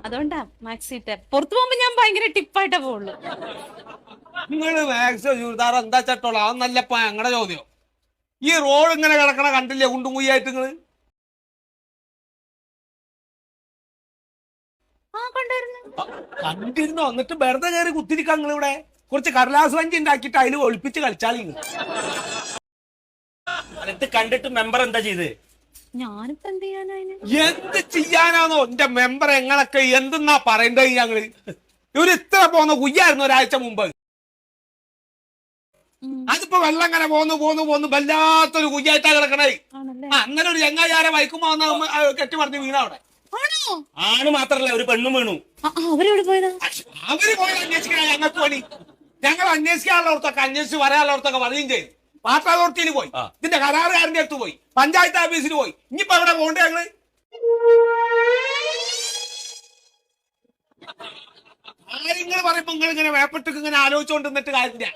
അതുകൊണ്ടാ മാക്സി ഇട്ടെ. പുറത്തു പോകുമ്പോ ഞാൻ ഭയങ്കര ടിപ്പായിട്ടേ പോവുള്ളൂ. നിങ്ങള് മാക്സോ ചുരിദാർ എന്താ ചട്ടോളൂ അതൊന്നല്ലപ്പ ഞങ്ങളുടെ ചോദ്യം. ഈ റോഡ് ഇങ്ങനെ കിടക്കണ കണ്ടില്ലേ കുണ്ടും കുയ്യായിട്ട് നിങ്ങള്? ആ കണ്ടായിരുന്നു. കണ്ടിരുന്നോ? എന്നിട്ട് വെറുതെ കയറി കുത്തിരിക്ക നിങ്ങൾ ഇവിടെ കുറച്ച് കടലാസ് വഞ്ചി ഉണ്ടാക്കിയിട്ട് അതിൽ ഒളിപ്പിച്ച് കളിച്ചാളി. എന്നിട്ട് കണ്ടിട്ട് മെമ്പർ എന്താ ചെയ്ത്? ഞാനിപ്പോ എന്ത് ചെയ്യാനാ? എന്ത് ചെയ്യാനാണോ എന്റെ മെമ്പർ? എങ്ങളൊക്കെ എന്തെന്നാ പറയണ്ടത് ഞങ്ങള്? ഇവര് ഇത്ര പോന്ന കുയ്യായിരുന്നു ഒരാഴ്ച മുമ്പ്. അതിപ്പോ വെള്ളം ഇങ്ങനെ പോന്നു വല്ലാത്തൊരു കുയ്യായിട്ടാ കിടക്കണേ. അങ്ങനെ ഒരു ചങ്ങാചാരെ വൈക്കുമ്പോ വന്ന് കെട്ടി മറിഞ്ഞ് വീണ അവിടെ. ആണ് മാത്രല്ല ഒരു പെണ്ണും വീണു. അവരെവിടെ പോയതാ? അവര് പോയി അന്വേഷിക്കണ ഞങ്ങൾക്ക് പണി. ഞങ്ങൾ അന്വേഷിക്കാനുള്ളവർക്കൊക്കെ അന്വേഷിച്ച് വരാനുള്ളവർക്കൊക്കെ പറയുകയും ചെയ്തു. വാട്ടർ അതോറിറ്റിയിൽ പോയി, ഇതിന്റെ കരാറുകാരന്റെ അടുത്ത് പോയി, പഞ്ചായത്ത് ഓഫീസിൽ പോയി. ഇനിയിപ്പോ എവിടെ പോകണ്ടേ ഞങ്ങള്? കാര്യങ്ങൾ പറയുമ്പോ നിങ്ങൾ ഇങ്ങനെ വേപ്പെട്ട് ഇങ്ങനെ ആലോചിച്ചുകൊണ്ട് നിന്നിട്ട് കാര്യമില്ല.